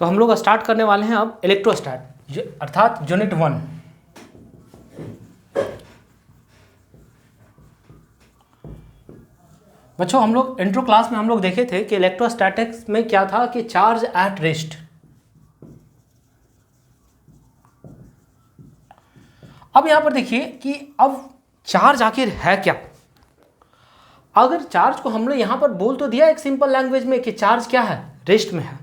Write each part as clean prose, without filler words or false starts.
तो हम लोग स्टार्ट करने वाले हैं अब इलेक्ट्रोस्टैट अर्थात यूनिट 1। बच्चों हम लोग इंट्रो क्लास में हम लोग देखे थे कि इलेक्ट्रोस्टैटिक्स में क्या था कि चार्ज एट रेस्ट। अब यहां पर देखिए कि अब चार्ज आखिर है क्या। अगर चार्ज को हमने यहां पर बोल तो दिया एक सिंपल लैंग्वेज में कि चार्ज क्या है, रेस्ट में है।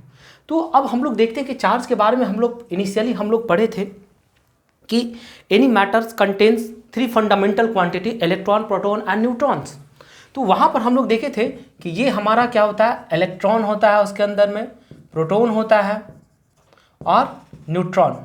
तो अब हम लोग देखते हैं कि चार्ज के बारे में हम लोग इनिशियली हम लोग पढ़े थे कि any matters contains 3 fundamental quantity electron, proton and neutrons. तो वहां पर हम लोग देखे थे कि ये हमारा क्या होता है, इलेक्ट्रॉन होता है, उसके अंदर में प्रोटॉन होता है और न्यूट्रॉन।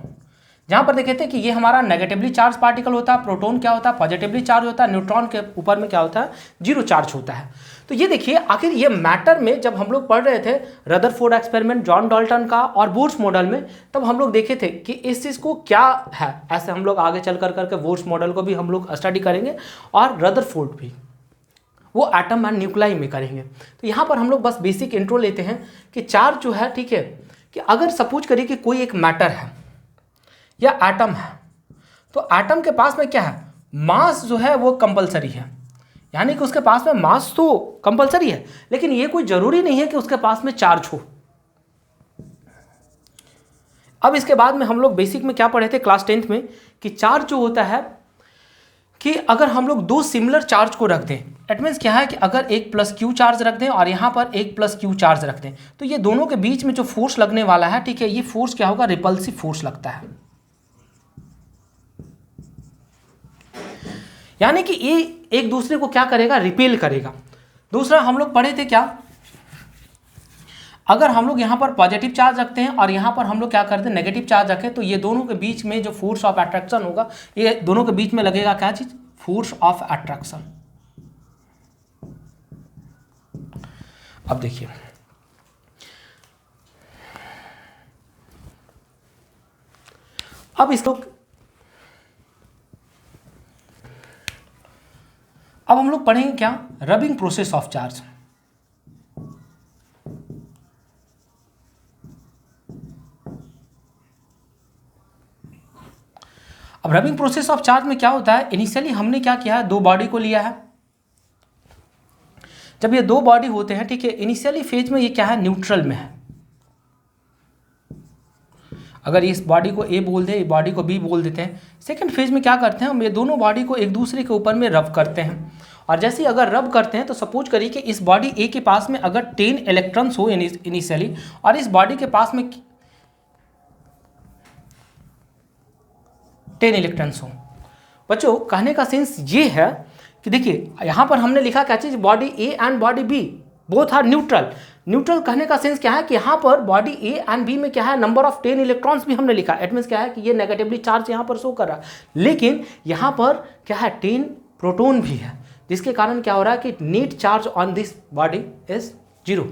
जहां पर देखे थे कि ये हमारा नेगेटिवली चार्ज पार्टिकल होता है, प्रोटॉन क्या होता है, पॉजिटिवली चार्ज होता है, न्यूट्रॉन के ऊपर में क्या होता है, जीरो चार्ज होता है। तो ये देखिए आखिर ये मैटर में जब हम लोग पढ़ रहे थे रदरफोर्ड एक्सपेरिमेंट, जॉन डाल्टन का और बोर्स मॉडल में, तब हम लोग देखे थे कि इस चीज़ को क्या है। ऐसे हम लोग आगे चल कर करके बोर्स मॉडल को भी हम लोग स्टडी करेंगे और रदरफोर्ड भी, वो एटम एंड न्यूक्लाई में करेंगे। तो यहाँ पर हम लोग बस बेसिक इंट्रो लेते हैं कि चार्ज जो है, ठीक है, कि अगर सपोज करिए कि कोई एक मैटर है या एटम है, तो एटम के पास में क्या है, मास जो है वो कंपलसरी है, यानी कि उसके पास में मास तो कंपलसरी है, लेकिन ये कोई जरूरी नहीं है कि उसके पास में चार्ज हो। अब इसके बाद में हम लोग बेसिक में क्या पढ़े थे क्लास 10th में कि चार्ज जो होता है कि अगर हम लोग दो सिमिलर चार्ज को रख दें, इट मीन्स क्या है कि अगर एक प्लस क्यू चार्ज रख दें और यहाँ पर एक प्लस क्यू चार्ज रख दें, तो ये दोनों के बीच में जो फोर्स लगने वाला है, ठीक है, ये फोर्स क्या होगा, रिपल्सिव फोर्स लगता है। यानी कि ये एक दूसरे को क्या करेगा, रिपेल करेगा। दूसरा हम लोग पढ़े थे क्या, अगर हम लोग यहाँ पर पॉजिटिव चार्ज रखते हैं और यहाँ पर हम लोग क्या करते हैं नेगेटिव चार्ज रखें, तो ये दोनों के बीच में जो फोर्स ऑफ अट्रैक्शन होगा, ये दोनों के बीच में लगेगा क्या चीज, फोर्स ऑफ अट्रैक्शन। अब देखिए अब इसको अब हम लोग पढ़ेंगे क्या, रबिंग प्रोसेस ऑफ चार्ज। अब रबिंग प्रोसेस ऑफ चार्ज में क्या होता है, इनिशियली हमने क्या किया है, दो बॉडी को लिया है। जब ये दो बॉडी होते हैं, ठीक है, इनिशियली फेज में ये क्या है, न्यूट्रल में है। अगर इस बॉडी को ए बोल दे, बॉडी को बी बोल देते हैं। सेकंड फेज में क्या करते हैं, हम ये दोनों बॉडी को एक दूसरे के ऊपर में रब करते हैं। और जैसे अगर रब करते हैं तो सपोज करिए कि इस बॉडी ए के पास में अगर 10 इलेक्ट्रॉन्स हो इनिशियली, और इस बॉडी के पास में 10 इलेक्ट्रॉन्स हो। बच्चों कहने का सेंस ये है कि देखिए यहाँ पर हमने लिखा क्या चीज़, body A and body B both are neutral. Neutral कहने का सेंस क्या है कि यहाँ पर बॉडी ए एंड बी में क्या है, नंबर ऑफ 10 इलेक्ट्रॉन्स भी हमने लिखा। इट मीन्स क्या है कि ये नेगेटिवली चार्ज यहाँ पर शो कर रहा है, लेकिन यहाँ पर क्या है, 10 प्रोटॉन भी है, जिसके कारण क्या हो रहा है कि net charge on this body is 0।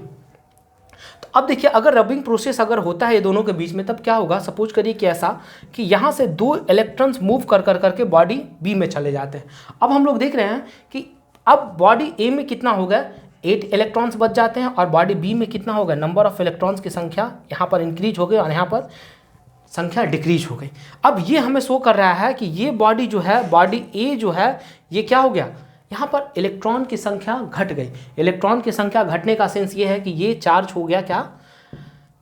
तो अब देखिए अगर रबिंग प्रोसेस अगर होता है ये दोनों के बीच में, तब क्या होगा, सपोज करिए कि ऐसा कि यहाँ से 2 इलेक्ट्रॉन्स मूव कर करके बॉडी बी में चले जाते हैं। अब हम लोग देख रहे हैं कि अब बॉडी ए में कितना हो गया, 8 इलेक्ट्रॉन्स बच जाते हैं, और बॉडी बी में कितना हो गया, नंबर ऑफ इलेक्ट्रॉन्स की संख्या यहाँ पर इंक्रीज हो गई और यहाँ पर संख्या डिक्रीज हो गई। अब ये हमें शो कर रहा है कि ये बॉडी जो है, बॉडी ए जो है, ये क्या हो गया, यहाँ पर इलेक्ट्रॉन की संख्या घट गई। इलेक्ट्रॉन की संख्या घटने का सेंस ये है कि ये चार्ज हो गया क्या,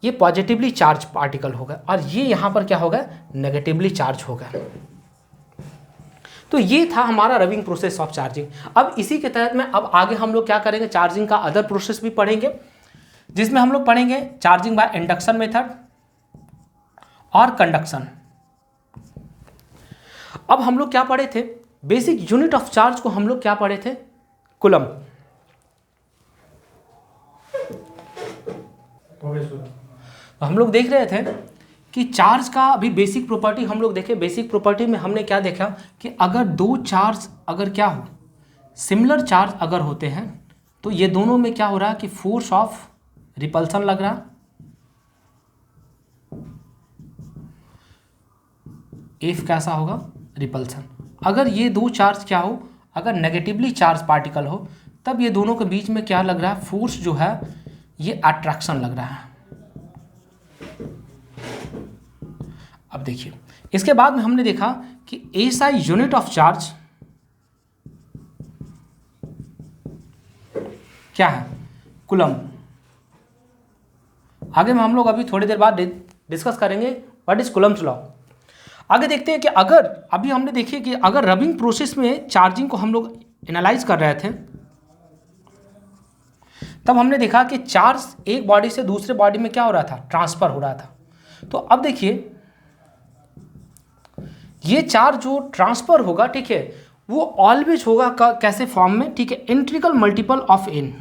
ये पॉजिटिवली चार्ज पार्टिकल हो गया, और ये यहाँ पर क्या हो गया, नेगेटिवली चार्ज हो गया। तो ये था हमारा रबिंग प्रोसेस ऑफ चार्जिंग। अब इसी के तहत में अब आगे हम लोग क्या करेंगे, चार्जिंग का अदर प्रोसेस भी पढ़ेंगे, जिसमें हम लोग पढ़ेंगे चार्जिंग बाय इंडक्शन मेथड और कंडक्शन। अब हम लोग क्या पढ़े थे, बेसिक यूनिट ऑफ चार्ज को हम लोग क्या पढ़े थे, कूलम। तो हम लोग देख रहे थे कि चार्ज का अभी बेसिक प्रॉपर्टी हम लोग देखे। बेसिक प्रॉपर्टी में हमने क्या देखा कि अगर दो चार्ज अगर क्या हो, सिमिलर चार्ज अगर होते हैं, तो ये दोनों में क्या हो रहा है कि फोर्स ऑफ रिपल्सन लग रहा है। एफ कैसा होगा, रिपल्सन। अगर ये दो चार्ज क्या हो, अगर नेगेटिवली चार्ज पार्टिकल हो, तब ये दोनों के बीच में क्या लग रहा है, फोर्स जो है ये अट्रैक्शन लग रहा है। देखिए इसके बाद में हमने देखा कि एसआई यूनिट ऑफ चार्ज क्या है, कूलम्ब। आगे में हम लोग अभी थोड़ी देर बाद डिस्कस करेंगे व्हाट इज कूलम्ब्स लॉ। आगे देखते हैं कि अगर अभी हमने देखिए कि अगर रबिंग प्रोसेस में चार्जिंग को हम लोग एनालाइज कर रहे थे, तब हमने देखा कि चार्ज एक बॉडी से दूसरे बॉडी में क्या हो रहा था, ट्रांसफर हो रहा था। तो अब देखिए ये चार्ज जो ट्रांसफर होगा, ठीक है, वो ऑलवेज होगा कैसे फॉर्म में, ठीक है, integral multiple of n.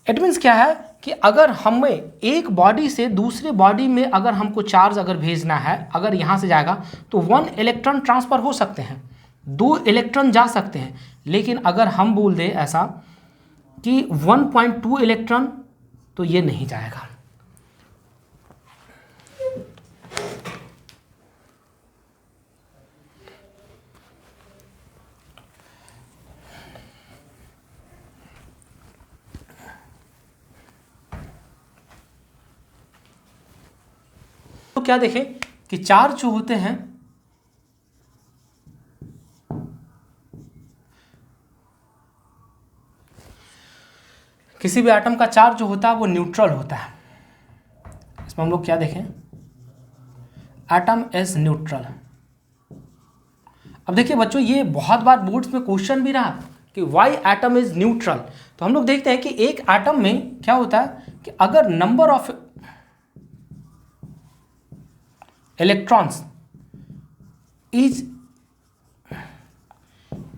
It means क्या है कि अगर हमें एक बॉडी से दूसरे बॉडी में अगर हमको चार्ज अगर भेजना है, अगर यहाँ से जाएगा तो 1 इलेक्ट्रॉन ट्रांसफ़र हो सकते हैं, 2 इलेक्ट्रॉन जा सकते हैं। लेकिन अगर हम बोल दें ऐसा कि 1.2 इलेक्ट्रॉन, तो ये नहीं जाएगा। तो क्या देखें कि चार्ज जो होते हैं किसी भी एटम का चार्ज जो होता है वो न्यूट्रल होता है। इसमें हम लोग क्या देखें, एटम इज न्यूट्रल। अब देखिए बच्चों, ये बहुत बार बोर्ड्स में क्वेश्चन भी रहा कि वाई एटम इज न्यूट्रल। तो हम लोग देखते हैं कि एक एटम में क्या होता है कि अगर number of electrons is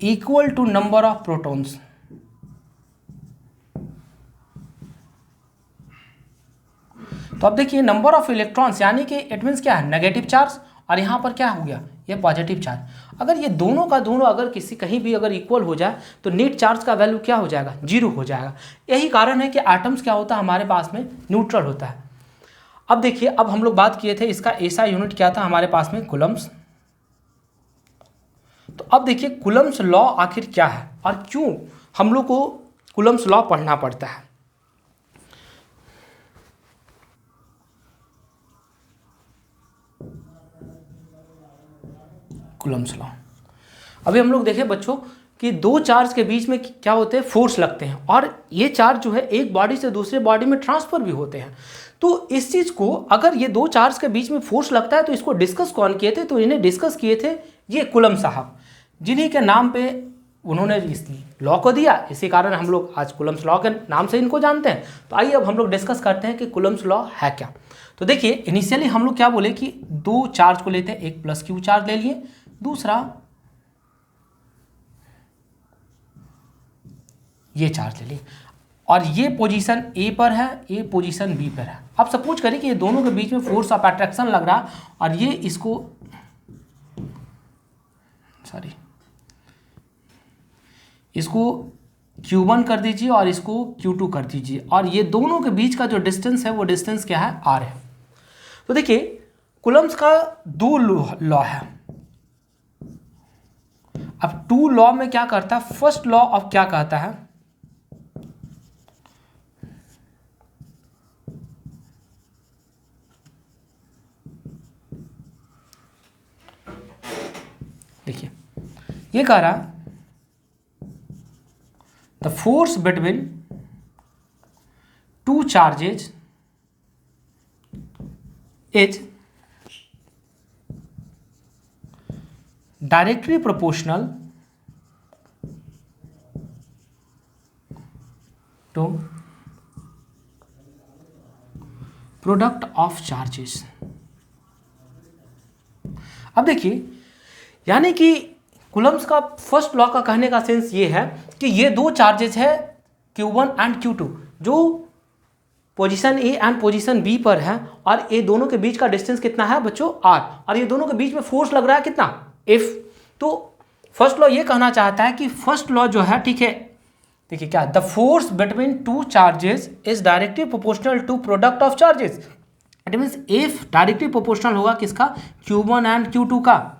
equal to number of protons, तो अब देखिए नंबर ऑफ इलेक्ट्रॉन्स यानी कि इट मीन्स क्या है, नेगेटिव चार्ज, और यहाँ पर क्या हो गया, ये पॉजिटिव चार्ज। अगर ये दोनों का दोनों अगर किसी कहीं भी अगर इक्वल हो जाए तो नेट चार्ज का वैल्यू क्या हो जाएगा, 0 हो जाएगा। यही कारण है कि एटम्स क्या होता है हमारे पास में, न्यूट्रल होता है। अब देखिए, अब हम लोग बात किए थे इसका ऐसा यूनिट क्या था हमारे पास में, कूलम्ब्स। तो अब देखिए कूलम्ब्स लॉ आखिर क्या है और क्यों हम लोग को कूलम्ब्स लॉ पढ़ना पड़ता है। कूलम्ब्स लॉ, अभी हम लोग देखें बच्चों कि दो चार्ज के बीच में क्या होते हैं, फोर्स लगते हैं, और ये चार्ज जो है एक बॉडी से दूसरे बॉडी में ट्रांसफर भी होते हैं। तो इस चीज़ को, अगर ये दो चार्ज के बीच में फोर्स लगता है तो इसको डिस्कस कौन किए थे, तो इन्हें डिस्कस किए थे ये कूलम्ब साहब, जिन्हीं के नाम पे उन्होंने इस लॉ को दिया। इसी कारण हम लोग आज कूलम्ब्स लॉ के नाम से इनको जानते हैं। तो आइए अब हम लोग डिस्कस करते हैं कि कूलम्ब्स लॉ है क्या। तो देखिए इनिशियली हम लोग क्या बोले कि दो चार्ज को लेते हैं, एक प्लस क्यू चार्ज ले लिए, दूसरा ये चार्ज ले लिए, और ये पोजीशन ए पर है, ये पोजीशन बी पर है। अब सपोज करें कि ये दोनों के बीच में फोर्स ऑफ अट्रैक्शन लग रहा और ये इसको इसको Q1 कर दीजिए और इसको Q2 कर दीजिए, और ये दोनों के बीच का जो डिस्टेंस है वो डिस्टेंस क्या है, R है। तो देखिए कूलम्ब्स का दो लॉ है। अब टू लॉ में क्या करता है, फर्स्ट लॉ ऑफ क्या कहता है, देखिए ये कह रहा the force between two charges is directly proportional to product of charges. अब देखिए यानी कि कूलम्ब्स का फर्स्ट लॉ का कहने का सेंस ये है कि ये दो चार्जेस है Q1 एंड Q2 जो position A and position B पर है, और ये दोनों के बीच का डिस्टेंस कितना है बच्चों, R, और ये दोनों के बीच में फोर्स लग रहा है कितना, F। तो फर्स्ट लॉ ये कहना चाहता है कि फर्स्ट लॉ जो है, ठीक है, देखिए क्या, the force between two charges is directly proportional to product of charges. It means F directly proportional होगा किसका, Q1 एंड Q2 का।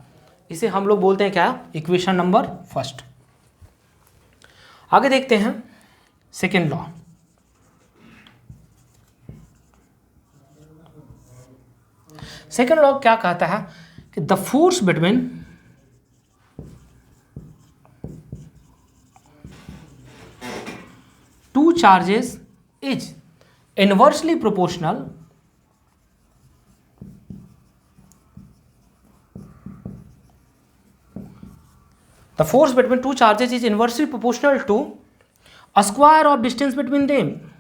इसे हम लोग बोलते हैं क्या, इक्वेशन नंबर फर्स्ट। आगे देखते हैं सेकेंड लॉ, सेकेंड लॉ क्या कहता है कि the force between two charges is inversely proportional the force between two charges is inversely proportional to a square of distance between them.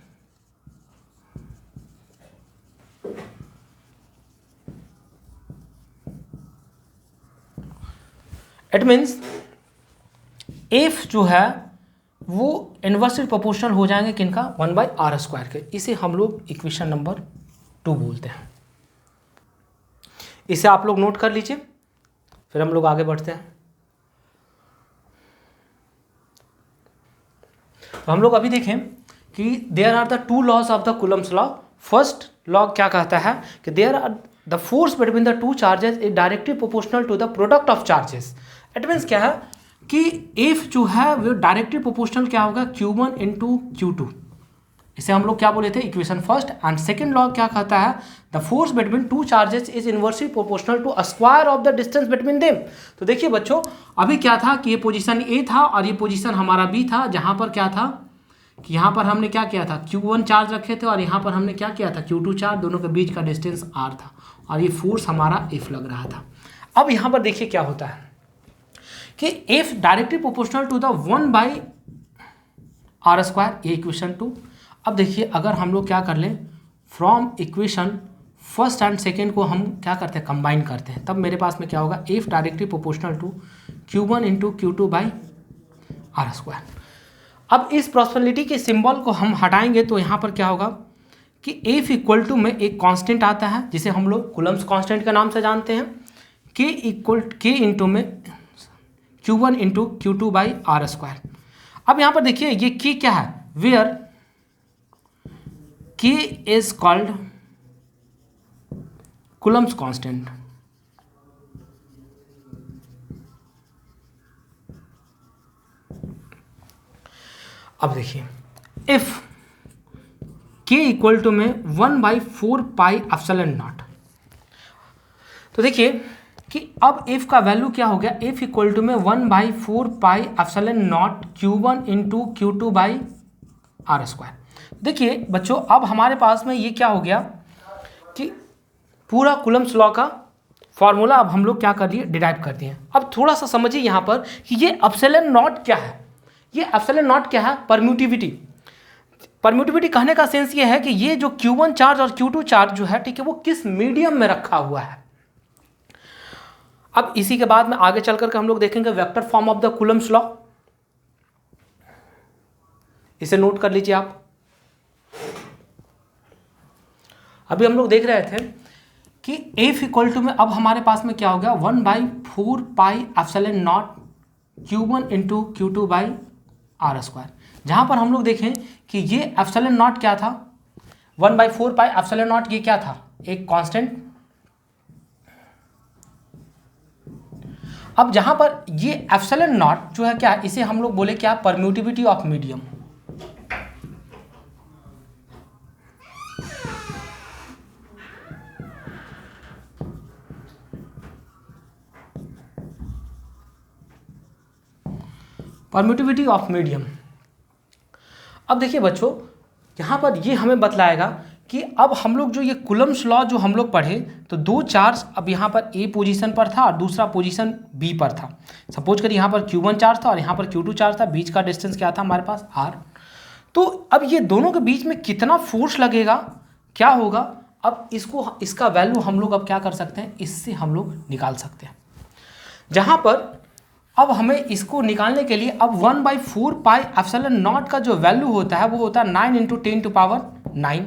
It means F जो है वो इनवर्सली प्रोपोर्शनल हो जाएंगे किनका, 1/r² के। इसे हम लोग इक्वेशन नंबर 2 बोलते हैं। इसे आप लोग नोट कर लीजिए, फिर हम लोग आगे बढ़ते हैं। तो हम लोग अभी देखें कि there are the two laws of the Coulomb's law. First law क्या कहता है कि there are the force between the two charges is directly proportional to the product of charges. It means क्या है कि एफ जो है वो डायरेक्टली प्रोपोर्शनल क्या होगा, Q1 इंटू Q2। इसे हम लोग क्या बोले थे, equation first. And second law क्या कहता है, the force between two charges is inversely proportional to a square of the distance between them. तो देखिए बच्चों, अभी क्या था कि ये पोजीशन ए था और ये पोजीशन हमारा बी था, जहां पर क्या था कि यहाँ पर हमने क्या किया था, Q1 चार्ज रखे थे और यहाँ पर हमने क्या किया था, Q2 चार्ज। दोनों के बीच का डिस्टेंस R था और ये फोर्स हमारा F लग रहा था। अब यहाँ पर देखिए क्या होता है कि F directly proportional to the 1/r², ये इक्वेशन 2। अब देखिए अगर हम लोग क्या कर लें, from equation first and second को हम क्या करते हैं, कंबाइन करते हैं, तब मेरे पास में क्या होगा, F directly proportional to Q1 into Q2/r²। अब इस प्रोपोर्शनलिटी के सिंबल को हम हटाएंगे तो यहाँ पर क्या होगा कि F इक्वल टू में एक कांस्टेंट आता है जिसे हम लोग कूलम्स कांस्टेंट के नाम से जानते हैं, K इंटू में Q1 इंटू Q2/r²। अब यहाँ पर देखिए ये K क्या है, where K is called Coulomb's constant. अब देखिए इफ K इक्वल टू में 1/4πε0, तो देखिए कि अब F का वैल्यू क्या हो गया, F इक्वल टू में 1/4πε0 Q1 इंटू Q2/r²। देखिए बच्चों, अब हमारे पास में ये क्या हो गया कि पूरा कूलम्स लॉ का फॉर्मूला अब हम लोग क्या कर लिए, डिराइव कर दिए। अब थोड़ा सा समझिए यहाँ पर कि ये एप्सिलॉन नॉट क्या है। ये एप्सिलॉन नॉट क्या है, परम्यूटिविटी। परम्यूटिविटी कहने का सेंस ये है कि ये जो Q1 चार्ज और Q2 चार्ज जो है, ठीक है, वो किस मीडियम में रखा हुआ है। अब इसी के बाद में आगे चल करके हम लोग देखेंगे vector form of the Coulomb's law. इसे नोट कर लीजिए आप। अभी हम लोग देख रहे थे कि F इक्वल टू में अब हमारे पास में क्या हो गया, 1/4πε0 Q1 इंटू Q2/r²। जहां पर हम लोग देखें कि ये एप्सिलॉन नॉट क्या था, 1/4πε0 ये क्या था, एक कांस्टेंट। अब जहां पर ये एप्सिलॉन नॉट जो है क्या, इसे हम लोग बोले क्या, permittivity of medium. Permittivity of medium. अब देखिए बच्चों, यहाँ पर ये हमें बतलाएगा कि अब हम लोग जो ये कूलम्स लॉ जो हम लोग पढ़े, तो दो चार्ज अब यहाँ पर ए पोजीशन पर था और दूसरा पोजीशन बी पर था। सपोज करिए यहाँ पर Q1 चार्ज था और यहाँ पर Q2 चार्ज था, बीच का डिस्टेंस क्या था हमारे पास, R। तो अब ये दोनों के बीच में कितना फोर्स लगेगा, क्या होगा, अब इसका वैल्यू हम लोग अब क्या कर सकते हैं, इससे हम लोग निकाल सकते हैं। जहाँ पर अब हमें इसको निकालने के लिए अब 1/4πε0 का जो वैल्यू होता है वो होता है 9 × 10⁹।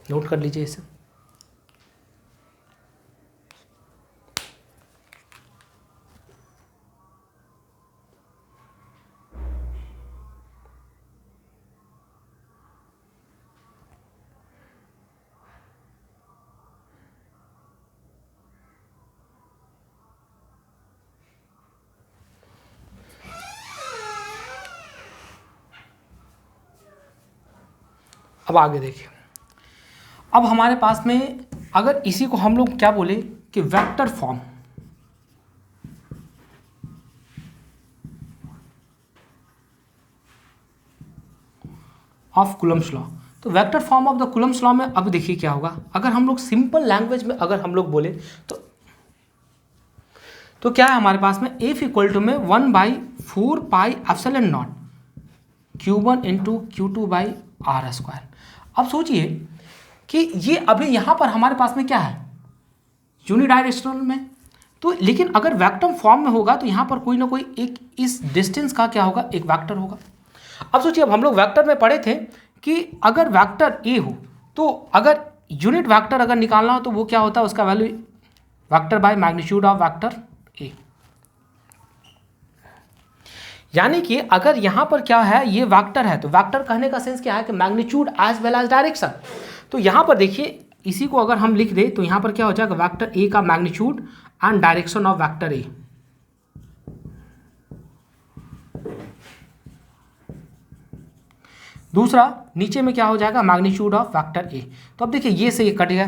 नोट कर लीजिए इसे। अब आगे देखिए, अब हमारे पास में अगर इसी को हम लोग क्या बोले कि vector form of Coulomb's law, तो vector form of the Coulomb's law में अब देखिए क्या होगा, अगर हम लोग सिंपल लैंग्वेज में अगर हम लोग बोले तो क्या है हमारे पास में F इक्वल टू में 1/4 pi epsilon naught Q1 into Q2 by are square. अब सोचिए कि ये अभी यहाँ पर हमारे पास में क्या है, यूनिडायरेक्शनल में, तो लेकिन अगर वेक्टर फॉर्म में होगा तो यहाँ पर कोई ना कोई एक इस डिस्टेंस का क्या होगा, एक वेक्टर होगा। अब सोचिए, अब हम लोग वेक्टर में पढ़े थे कि अगर वेक्टर ए हो तो अगर यूनिट वेक्टर अगर निकालना हो तो वो क्या होता है, उसका value vector by magnitude of vector A. यानी कि अगर यहाँ पर क्या है, ये वेक्टर है, तो वेक्टर कहने का सेंस क्या है कि magnitude as well as direction. तो यहाँ पर देखिए, इसी को अगर हम लिख दें तो यहाँ पर क्या हो जाएगा, वेक्टर ए का magnitude and direction of vector A. दूसरा नीचे में क्या हो जाएगा, मैग्नीट्यूड ऑफ वेक्टर ए। तो अब देखिए ये से ये कट गया,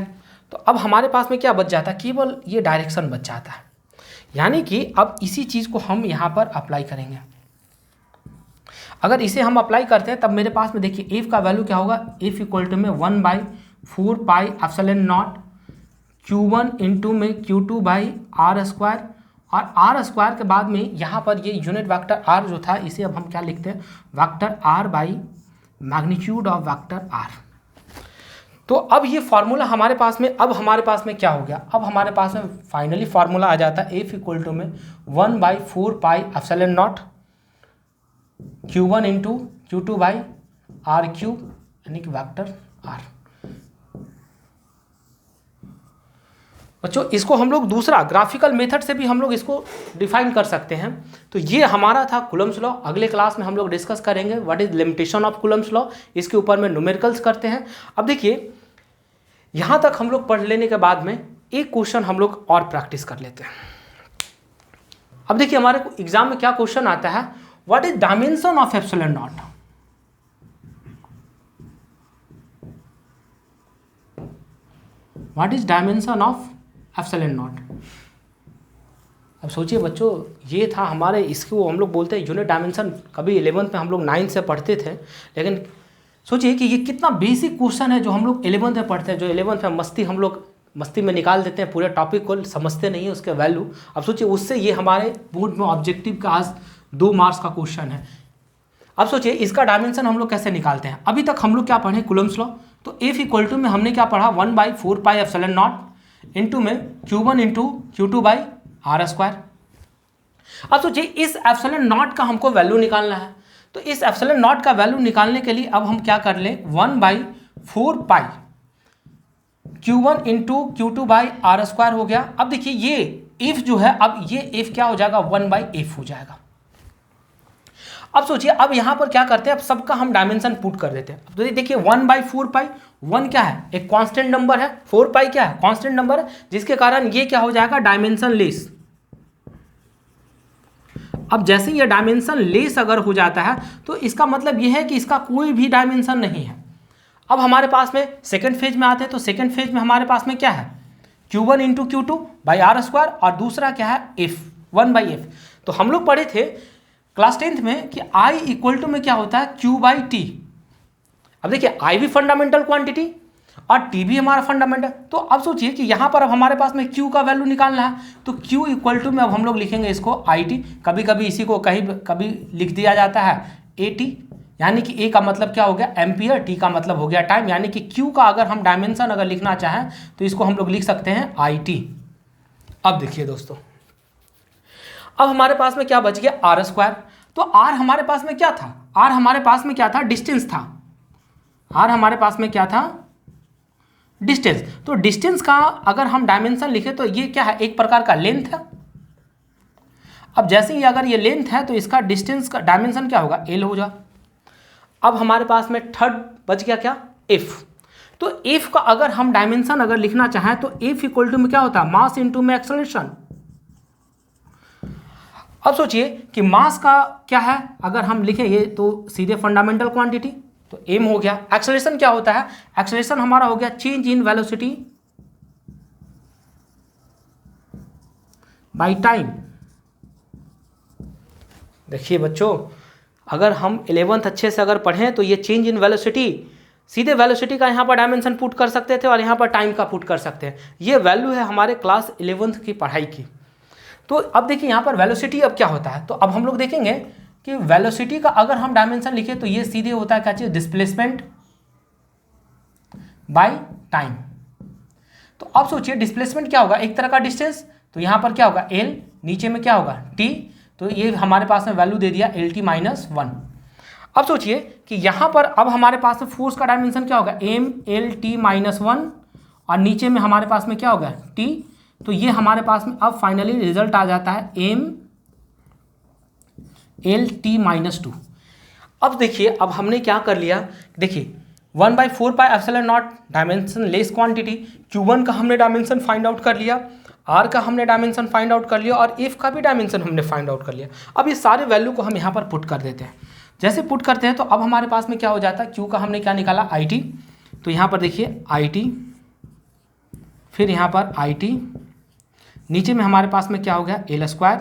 तो अब हमारे पास में क्या बच जाता है, केवल ये डायरेक्शन बच जाता है। यानी कि अब इसी चीज़ को हम यहाँ पर अप्लाई करेंगे। अगर इसे हम अप्लाई करते हैं तब मेरे पास में देखिए एफ का वैल्यू क्या होगा, एफ इक्वल टू में 1/4 pi epsilon naught Q1 into में Q2 बाई आर स्क्वायर, और आर स्क्वायर के बाद में यहाँ पर ये यूनिट वेक्टर आर जो था इसे अब हम क्या लिखते हैं, vector r by magnitude of vector r. तो अब ये फार्मूला हमारे पास में, अब हमारे पास में क्या हो गया, अब हमारे पास में फाइनली फार्मूला आ जाता है एफ इक्वल टू में 1/4 pi epsilon naught Q1 into Q2 by r cube, यानी कि वेक्टर आर। बच्चों इसको हम लोग दूसरा ग्राफिकल मेथड से भी हम लोग इसको डिफाइन कर सकते हैं। तो ये हमारा था कूलम्ब्स लॉ। अगले क्लास में हम लोग डिस्कस करेंगे what is limitation of Coulomb's law, इसके ऊपर में न्यूमेरिकल्स करते हैं। अब देखिए यहाँ तक हम लोग पढ़ लेने के बाद में एक क्वेश्चन हम लोग और प्रैक्टिस कर लेते हैं। अब देखिए हमारे एग्जाम में क्या क्वेश्चन आता है, what is dimension of epsilon not. What is dimension of epsilon not. अब सोचिए बच्चों, ये था हमारे, इसको हम लोग बोलते हैं यूनिट डायमेंशन। कभी 11th में हम लोग 9 से पढ़ते थे, लेकिन सोचिए कि ये कितना बेसिक क्वेश्चन है जो हम लोग 11th में पढ़ते हैं, जो 11th में हम लोग मस्ती में निकाल देते हैं, पूरे टॉपिक को समझते नहीं है उसके वैल्यू। अब सोचिए उससे ये हमारे बोर्ड में ऑब्जेक्टिव का आज 2 मार्क्स का क्वेश्चन है। अब सोचिए इसका डायमेंशन हम लोग कैसे निकालते हैं। अभी तक हम लोग क्या पढ़े, कूलम्ब्स लॉ। तो एफ इक्वल टू में हमने क्या पढ़ा, 1/4 पाई एप्सिलॉन नॉट इंटू में Q1 into Q2 by are square. अब सोचिए इस एप्सिलॉन नॉट का हमको वैल्यू निकालना है। तो इस एप्सिलॉन नॉट का वैल्यू निकालने के लिए अब हम क्या कर लें, 1/4 pi Q1 into Q2 by are square हो गया। अब देखिए ये एफ जो है, अब ये एफ क्या हो जाएगा, 1/f हो जाएगा। अब सोचिए अब यहाँ पर क्या करते हैं, अब सबका हम डायमेंशन पुट कर देते हैं। तो देखिए 1/4 पाई, 1 क्या है, एक कांस्टेंट नंबर है, 4 पाई क्या है, कांस्टेंट नंबर है, जिसके कारण ये क्या हो जाएगा, डायमेंशन लेस। अब जैसे ये डायमेंशन लेस अगर हो जाता है तो इसका मतलब ये है कि इसका कोई भी डायमेंशन नहीं है। अब हमारे पास में सेकेंड फेज में आते हैं, तो सेकेंड फेज में हमारे पास में क्या है, Q1 into Q2 by are square, और दूसरा क्या है, एफ 1/f। तो हम लोग पढ़े थे क्लास 10th में कि I इक्वल टू में क्या होता है, Q/T। अब देखिए I भी फंडामेंटल क्वांटिटी और T भी हमारा फंडामेंटल। तो अब सोचिए कि यहाँ पर अब हमारे पास में Q का वैल्यू निकालना है, तो Q इक्वल टू में अब हम लोग लिखेंगे इसको IT। कभी कभी इसी को कभी लिख दिया जाता है AT, यानी कि A का मतलब क्या हो गया, एम्पियर, T का मतलब हो गया टाइम। यानी कि Q का अगर हम डायमेंशन अगर लिखना चाहें तो इसको हम लोग लिख सकते हैं IT। अब देखिए दोस्तों, अब हमारे पास में क्या बच गया, आर स्क्वायर। तो आर हमारे पास में क्या था, आर हमारे पास में क्या था, डिस्टेंस था। आर हमारे पास में क्या था, डिस्टेंस। तो डिस्टेंस का अगर हम डायमेंशन लिखे तो ये क्या है, एक प्रकार का लेंथ है। अब जैसे ही अगर ये लेंथ है तो इसका डिस्टेंस का डायमेंशन क्या होगा, एल हो जा। अब हमारे पास में थर्ड बच गया क्या, एफ। तो एफ का अगर हम डायमेंशन अगर लिखना चाहें तो एफ इक्वल टू में क्या होता है, मास इंटू में एक्सेलरेशन। अब सोचिए कि मास का क्या है, अगर हम लिखेंगे तो सीधे फंडामेंटल क्वांटिटी, तो m हो गया। एक्सेलरेशन क्या होता है, एक्सेलरेशन हमारा हो गया change in velocity by time. देखिए बच्चों, अगर हम 11th अच्छे से अगर पढ़ें तो ये चेंज इन वेलोसिटी, सीधे वेलोसिटी का यहाँ पर डायमेंशन पुट कर सकते थे और यहाँ पर टाइम का पुट कर सकते हैं। ये वैल्यू है हमारे क्लास 11th की पढ़ाई की। तो अब देखिए यहाँ पर वेलोसिटी अब क्या होता है, तो अब हम लोग देखेंगे कि वेलोसिटी का अगर हम डायमेंशन लिखें तो ये सीधे होता है क्या चीज़, डिस्प्लेसमेंट बाय टाइम। तो अब सोचिए डिस्प्लेसमेंट क्या होगा, एक तरह का डिस्टेंस, तो यहाँ पर क्या होगा l, नीचे में क्या होगा t, तो ये हमारे पास में वैल्यू दे दिया lt माइनस 1। अब सोचिए कि यहाँ पर अब हमारे पास में फोर्स का डायमेंशन क्या होगा m lt माइनस 1 और नीचे में हमारे पास में क्या होगा t, तो ये हमारे पास में अब फाइनली रिजल्ट आ जाता है m lt माइनस 2। अब देखिए अब हमने क्या कर लिया, देखिए 1/4πε0 डायमेंशन लेस क्वांटिटी, Q1 का हमने डायमेंशन फाइंड आउट कर लिया, R का हमने डायमेंशन फाइंड आउट कर लिया और F का भी डायमेंशन हमने फाइंड आउट कर लिया। अब ये सारे वैल्यू को हम यहाँ पर पुट कर देते हैं। जैसे पुट करते हैं तो अब हमारे पास में क्या हो जाता है, Q का हमने क्या निकाला IT, तो यहाँ पर देखिए IT, फिर यहाँ पर IT, नीचे में हमारे पास में क्या हो गया L²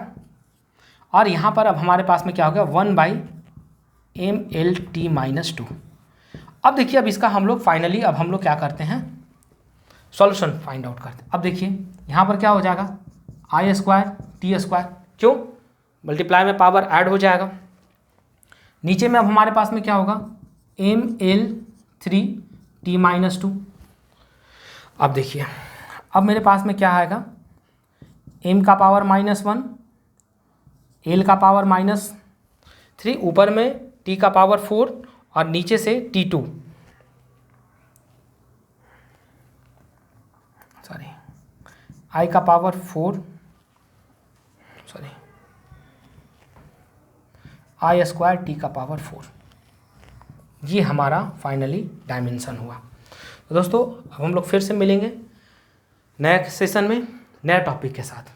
और यहाँ पर अब हमारे पास में क्या हो गया 1/mlt माइनस 2। अब देखिए अब इसका हम लोग फाइनली अब हम लोग क्या करते हैं, सॉल्यूशन फाइंड आउट करते हैं। अब देखिए यहाँ पर क्या हो जाएगा I² T², क्यों, मल्टीप्लाई में पावर ऐड हो जाएगा। नीचे में अब हमारे पास में क्या होगा ml3t माइनस 2। अब देखिए अब मेरे पास में क्या आएगा m का पावर -1, l का पावर -3, ऊपर में t का पावर 4 और नीचे से t2, सॉरी i का पावर 4, सॉरी I² t का पावर 4। ये हमारा फाइनली डायमेंशन हुआ। तो दोस्तों अब हम लोग फिर से मिलेंगे नए सेशन में नए टॉपिक के साथ।